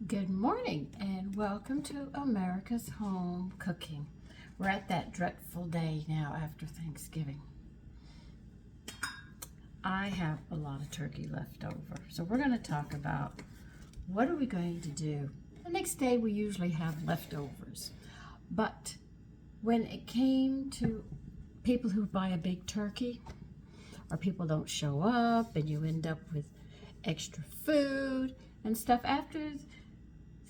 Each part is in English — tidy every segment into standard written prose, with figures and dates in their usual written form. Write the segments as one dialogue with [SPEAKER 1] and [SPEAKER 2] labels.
[SPEAKER 1] Good morning and welcome to America's Home Cooking. We're at that dreadful day now after Thanksgiving. I have a lot of turkey left over, so we're going to talk about what are we going to do. The next day we usually have leftovers, but when it came to people who buy a big turkey or people don't show up and you end up with extra food and stuff after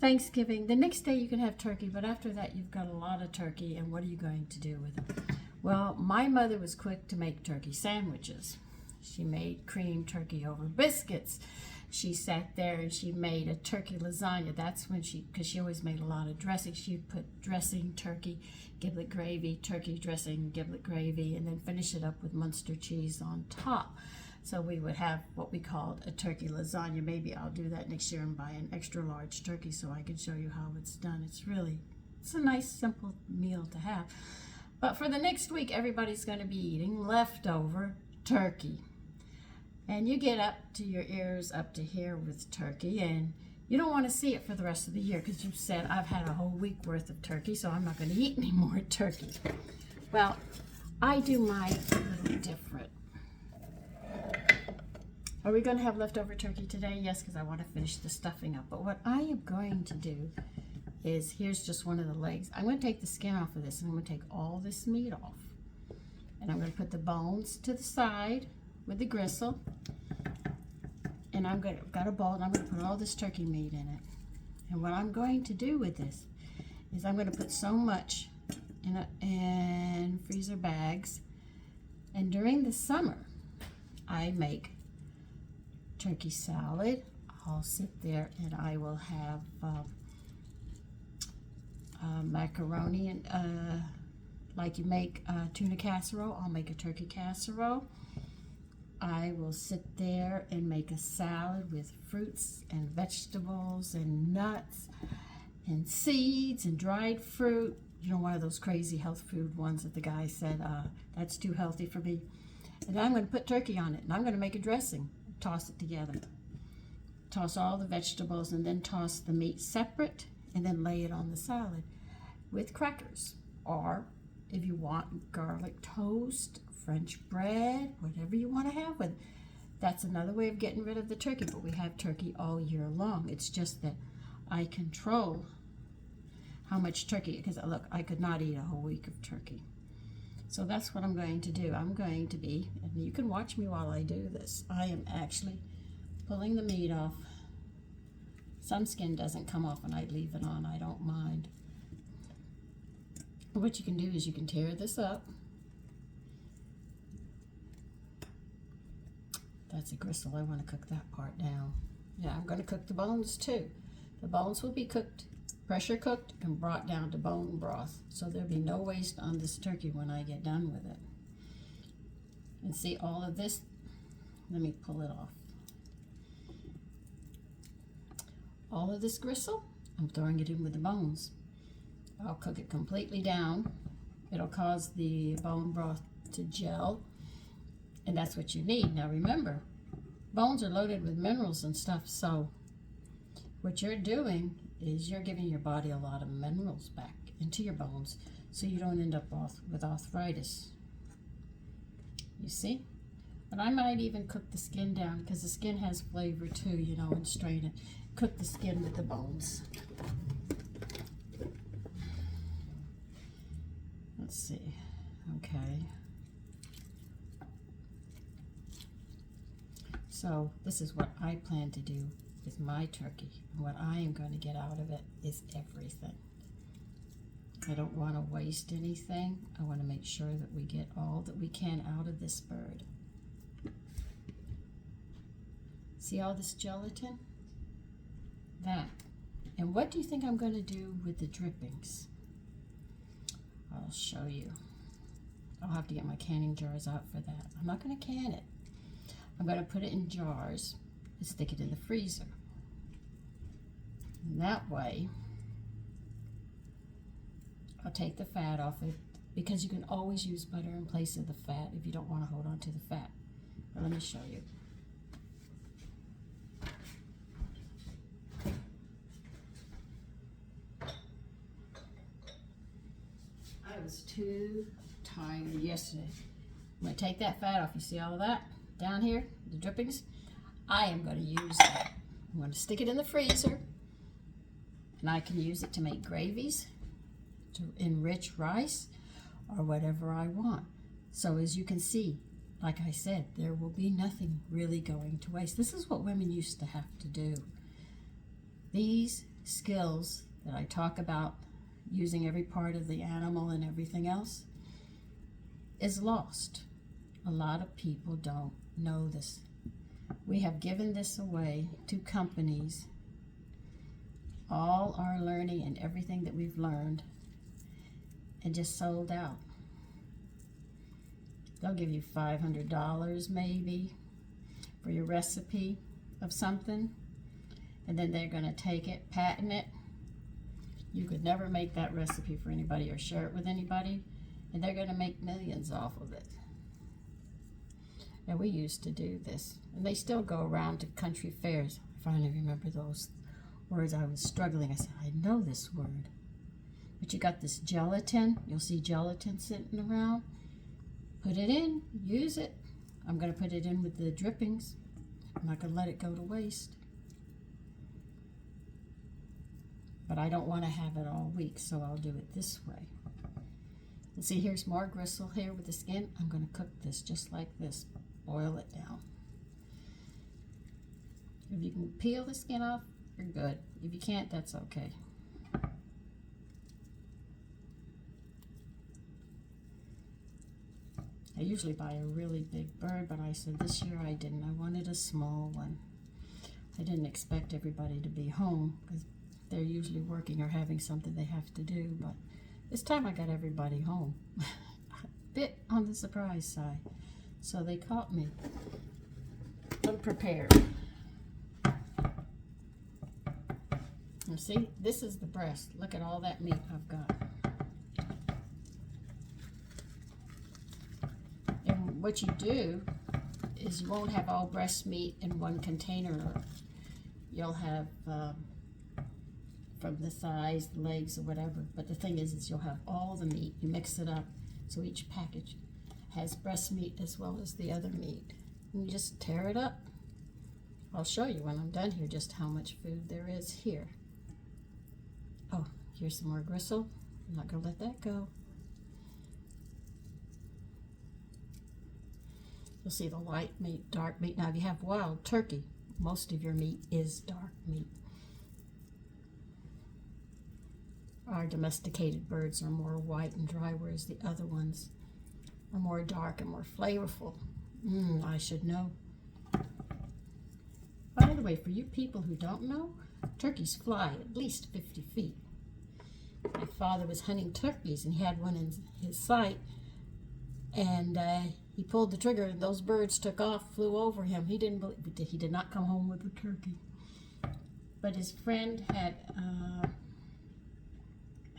[SPEAKER 1] Thanksgiving, the next day you can have turkey, but after that you've got a lot of turkey, and what are you going to do with it? Well, my mother was quick to make turkey sandwiches. She made cream turkey over biscuits. She sat there and she made a turkey lasagna. That's when because she always made a lot of dressing. She'd put dressing, turkey, giblet gravy, turkey dressing, giblet gravy, and then finish it up with Munster cheese on top. So we would have what we called a turkey lasagna. Maybe I'll do that next year and buy an extra large turkey so I can show you how it's done. It's a nice, simple meal to have. But for the next week, everybody's going to be eating leftover turkey. And you get up to your ears up to here with turkey, and you don't want to see it for the rest of the year because you've said, I've had a whole week worth of turkey, so I'm not going to eat any more turkey. Well, I do mine a little different. Are we going to have leftover turkey today? Yes, because I want to finish the stuffing up. But what I am going to do is, here's just one of the legs. I'm going to take the skin off of this, and I'm going to take all this meat off. And I'm going to put the bones to the side with the gristle. And I've got a bowl, and I'm going to put all this turkey meat in it. And what I'm going to do with this is I'm going to put so much in freezer bags. And during the summer, I make turkey salad. I'll sit there and I will have macaroni and like you make tuna casserole, I'll make a turkey casserole. I will sit there and make a salad with fruits and vegetables and nuts and seeds and dried fruit. You know, one of those crazy health food ones that the guy said, that's too healthy for me. And I'm going to put turkey on it, and I'm going to make a dressing. Toss it together. Toss all the vegetables and then toss the meat separate and then lay it on the salad with crackers. Or if you want garlic toast, French bread, whatever you want to have with it. That's another way of getting rid of the turkey, but we have turkey all year long. It's just that I control how much turkey, because look, I could not eat a whole week of turkey. So that's what I'm going to do. I'm going to be, and you can watch me while I do this, I am actually pulling the meat off. Some skin doesn't come off and I leave it on. I don't mind. What you can do is you can tear this up. That's a gristle. I want to cook that part down. Yeah, I'm going to cook the bones too. The bones will be cooked, pressure cooked, and brought down to bone broth. So there'll be no waste on this turkey when I get done with it. And see all of this, let me pull it off. All of this gristle, I'm throwing it in with the bones. I'll cook it completely down. It'll cause the bone broth to gel, and that's what you need. Now remember, bones are loaded with minerals and stuff, so what you're doing is you're giving your body a lot of minerals back into your bones so you don't end up with arthritis. You see? But I might even cook the skin down because the skin has flavor too, you know, and strain it. Cook the skin with the bones. Let's see. Okay. So this is what I plan to do with my turkey. And what I am going to get out of it is everything. I don't want to waste anything. I want to make sure that we get all that we can out of this bird. See all this gelatin? That. And what do you think I'm going to do with the drippings? I'll show you. I'll have to get my canning jars out for that. I'm not going to can it. I'm going to put it in jars and stick it in the freezer. And that way, I'll take the fat off it, because you can always use butter in place of the fat if you don't want to hold on to the fat. But let me show you. was too tired yesterday. I'm going to take that fat off. You see all that down here, the drippings? I am going to use that. I'm going to stick it in the freezer, and I can use it to make gravies, to enrich rice, or whatever I want. So as you can see, like I said, there will be nothing really going to waste. This is what women used to have to do. These skills that I talk about, using every part of the animal and everything else, is lost. A lot of people don't know this. We have given this away to companies, all our learning and everything that we've learned, and just sold out. They'll give you $500 maybe for your recipe of something, and then they're going to take it, patent it. You could never make that recipe for anybody or share it with anybody, and they're going to make millions off of it. And we used to do this, and they still go around to country fairs. I finally remember those words. I was struggling. I said, I know this word. But you got this gelatin. You'll see gelatin sitting around. Put it in, use it. I'm going to put it in with the drippings. I'm not going to let it go to waste. But I don't want to have it all week, so I'll do it this way. And see, here's more gristle here with the skin. I'm going to cook this just like this. Boil it down. If you can peel the skin off, you're good. If you can't, that's okay. I usually buy a really big bird, but I said this year I didn't. I wanted a small one. I didn't expect everybody to be home because they're usually working or having something they have to do, but this time I got everybody home. A bit on the surprise side. So they caught me unprepared. And see, this is the breast. Look at all that meat I've got. And what you do is you won't have all breast meat in one container. You'll have from the thighs, the legs, or whatever. But the thing is you'll have all the meat. You mix it up. So each package has breast meat as well as the other meat. And you just tear it up. I'll show you when I'm done here just how much food there is here. Oh, here's some more gristle. I'm not going to let that go. You'll see the white meat, dark meat. Now, if you have wild turkey, most of your meat is dark meat. Our domesticated birds are more white and dry, whereas the other ones are more dark and more flavorful. I should know. By the way, for you people who don't know, turkeys fly at least 50 feet. My father was hunting turkeys, and he had one in his sight, and he pulled the trigger, and those birds took off, flew over him. He did not come home with a turkey. But his friend had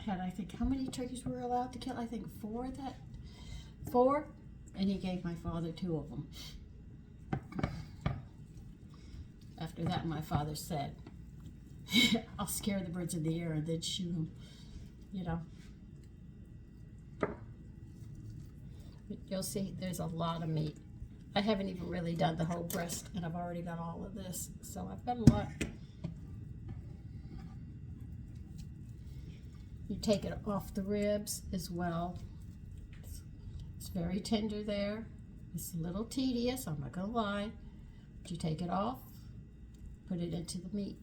[SPEAKER 1] I think, how many turkeys were allowed to kill? I think four, and he gave my father 2 of them. After that, my father said, I'll scare the birds in the air and then shoot them, you know. But you'll see there's a lot of meat. I haven't even really done the whole breast, and I've already got all of this, so I've got a lot. You take it off the ribs as well. It's very tender there. It's a little tedious, I'm not gonna lie. But you take it off, put it into the meat.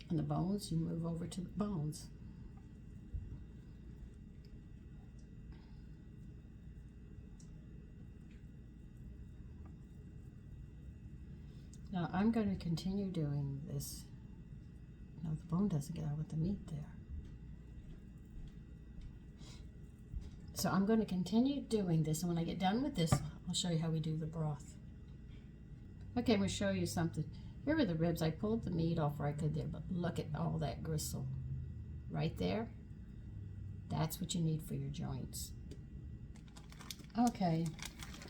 [SPEAKER 1] And the bones, you move over to the bones. Now I'm going to continue doing this. No, the bone doesn't get out with the meat there. So I'm going to continue doing this, and when I get done with this, I'll show you how we do the broth. Okay, I'm going to show you something. Here are the ribs. I pulled the meat off where I could there, but look at all that gristle. Right there. That's what you need for your joints. Okay,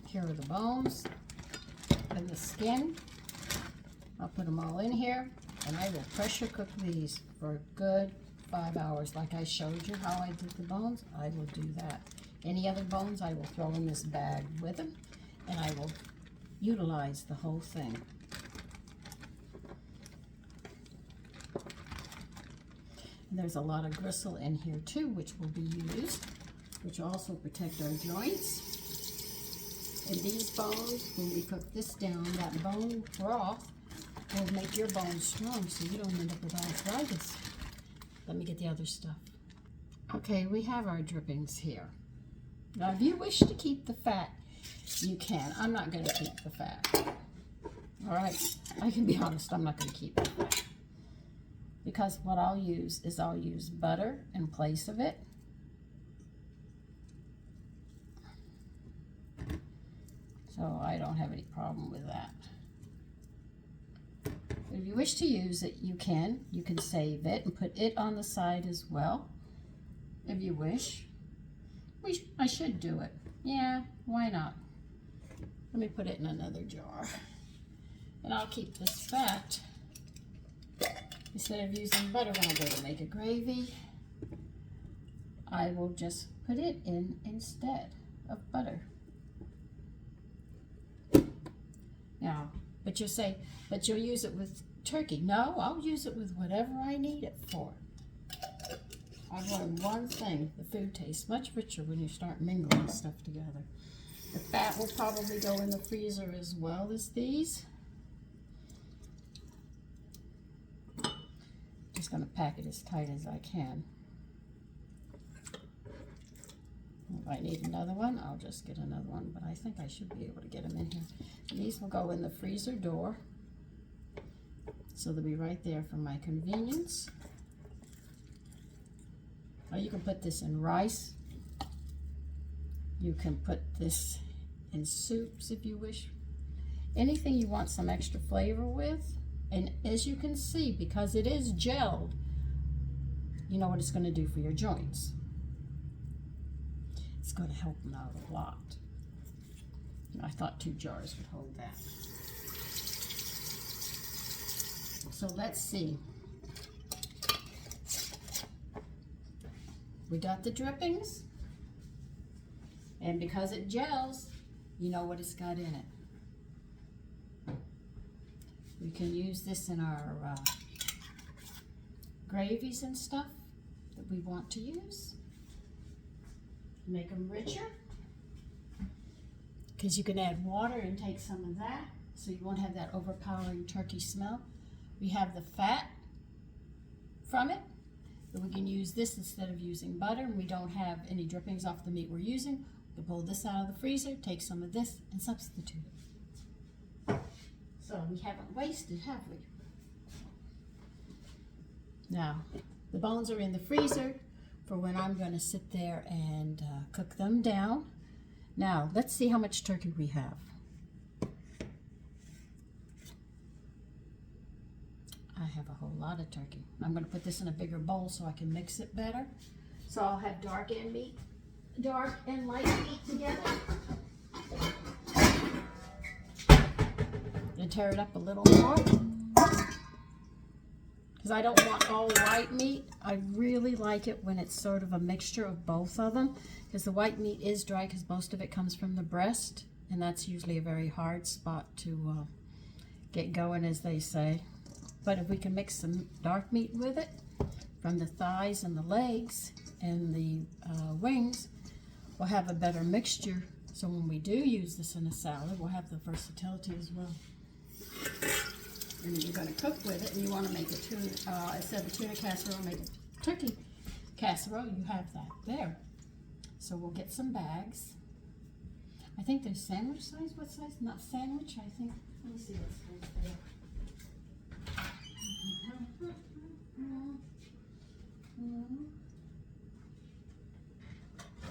[SPEAKER 1] here are the bones and the skin. I'll put them all in here, and I will pressure cook these for a good 5 hours. Like I showed you how I did the bones, I will do that. Any other bones, I will throw in this bag with them, and I will utilize the whole thing. And there's a lot of gristle in here too, which will be used, which will also protect our joints. And these bones, when we cook this down, that bone broth will make your bones strong so you don't end up with arthritis. Let me get the other stuff. Okay, we have our drippings here. Now, if you wish to keep the fat, you can. I'm not going to keep the fat. All right, I can be honest, I'm not going to keep the fat. Because what I'll use is I'll use butter in place of it. So I don't have any problem with that. But if you wish to use it, you can. You can save it and put it on the side as well, if you wish. I should do it. Yeah, why not? Let me put it in another jar. And I'll keep this fat. Instead of using butter when I go to make a gravy, I will just put it in instead of butter. Now, but you'll say, but you'll use it with turkey. No, I'll use it with whatever I need it for. I've learned one thing: the food tastes much richer when you start mingling stuff together. The fat will probably go in the freezer as well as these. Just going to pack it as tight as I can. If I need another one, I'll just get another one, but I think I should be able to get them in here. These will go in the freezer door, so they'll be right there for my convenience. Or you can put this in rice. You can put this in soups if you wish. Anything you want some extra flavor with. And as you can see, because it is gelled, you know what it's going to do for your joints. It's going to help them out a lot. I thought 2 jars would hold that. So let's see. We got the drippings. And because it gels, you know what it's got in it. We can use this in our gravies and stuff that we want to use. Make them richer. Because you can add water and take some of that, so you won't have that overpowering turkey smell. We have the fat from it, but we can use this instead of using butter, and we don't have any drippings off the meat we're using. We can pull this out of the freezer, take some of this, and substitute it. So we haven't wasted, have we? Now, the bones are in the freezer for when I'm going to sit there and cook them down. Now, let's see how much turkey we have. I have a whole lot of turkey. I'm going to put this in a bigger bowl so I can mix it better. So I'll have dark and light meat together. And tear it up a little more. Because I don't want all white meat. I really like it when it's sort of a mixture of both of them. Because the white meat is dry because most of it comes from the breast. And that's usually a very hard spot to get going, as they say. But if we can mix some dark meat with it, from the thighs and the legs and the wings, we'll have a better mixture. So when we do use this in a salad, we'll have the versatility as well. And then you're going to cook with it, and you want to make a tuna, instead of a tuna casserole, make a turkey casserole. You have that there. So we'll get some bags. I think they're sandwich size. What size? Not sandwich, I think. Let me see what size they are.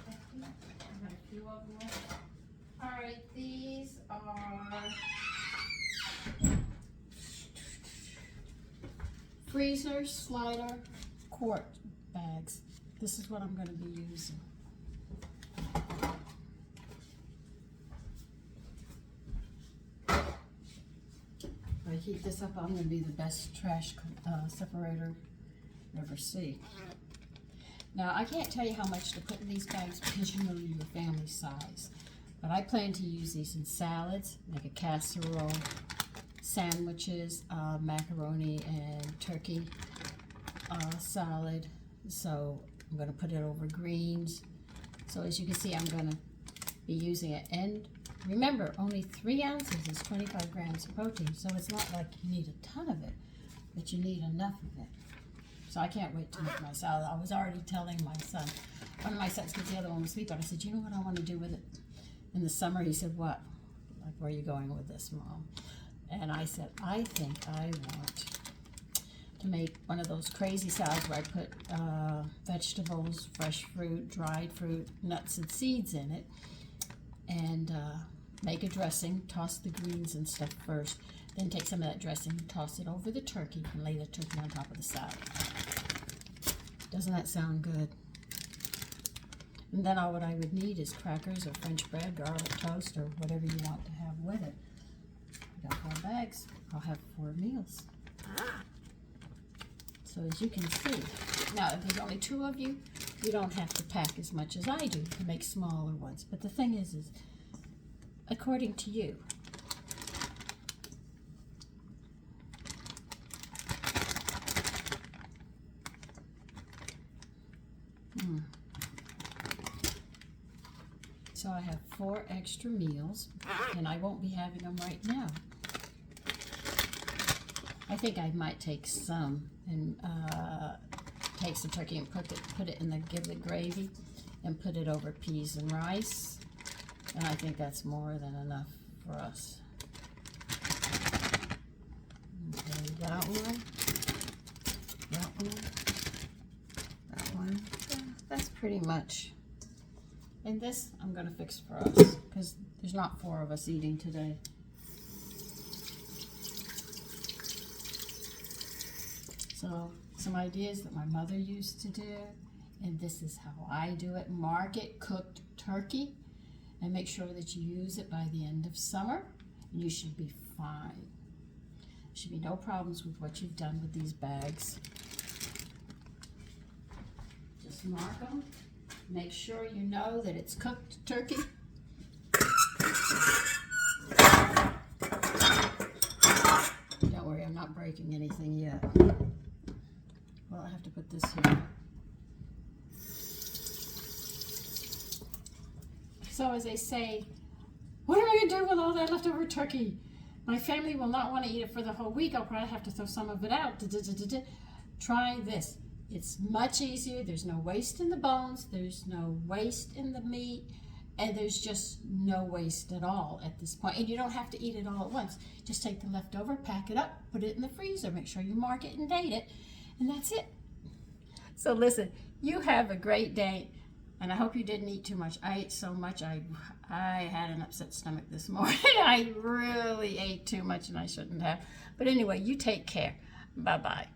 [SPEAKER 1] I've got a few of them left. All right, these are freezer slider quart bags. This is what I'm going to be using. If I heat this up, I'm going to be the best trash separator ever see. Now, I can't tell you how much to put in these bags because you know your family size. But I plan to use these in salads, like a casserole, sandwiches, macaroni and turkey salad. So I'm going to put it over greens. So as you can see, I'm going to be using it. And remember, only 3 ounces is 25 grams of protein. So it's not like you need a ton of it, but you need enough of it. So I can't wait to make my salad. I was already telling my son, one of my sons, because the other one was sleeping, I said, you know what I want to do with it in the summer? He said, what? Like, where are you going with this, Mom? And I said, I think I want to make one of those crazy salads where I put vegetables, fresh fruit, dried fruit, nuts and seeds in it, and make a dressing, toss the greens and stuff first, then take some of that dressing, toss it over the turkey, and lay the turkey on top of the salad. Doesn't that sound good? And then all what I would need is crackers or French bread, garlic toast, or whatever you want to have with it. I got 4 bags. I'll have 4 meals. So as you can see, now if there's only 2 of you, you don't have to pack as much as I do to make smaller ones. But the thing is according to you. So I have 4 extra meals, and I won't be having them right now. I think I might take some and take some turkey and put it in the giblet gravy and put it over peas and rice. And I think that's more than enough for us. Okay, that one. That one. That one. That's pretty much. And this I'm going to fix for us because there's not 4 of us eating today. So some ideas that my mother used to do, and this is how I do it. Market cooked turkey, and make sure that you use it by the end of summer, and you should be fine. There should be no problems with what you've done with these bags. Just mark them. Make sure you know that it's cooked turkey. Don't worry, I'm not breaking anything yet. Well, I have to put this here. So as they say, what am I going to do with all that leftover turkey? My family will not want to eat it for the whole week. I'll probably have to throw some of it out. Try this. It's much easier. There's no waste in the bones. There's no waste in the meat. And there's just no waste at all at this point. And you don't have to eat it all at once. Just take the leftover, pack it up, put it in the freezer. Make sure you mark it and date it. And that's it. So listen, you have a great day. And I hope you didn't eat too much. I ate so much. I had an upset stomach this morning. I really ate too much and I shouldn't have. But anyway, you take care. Bye-bye.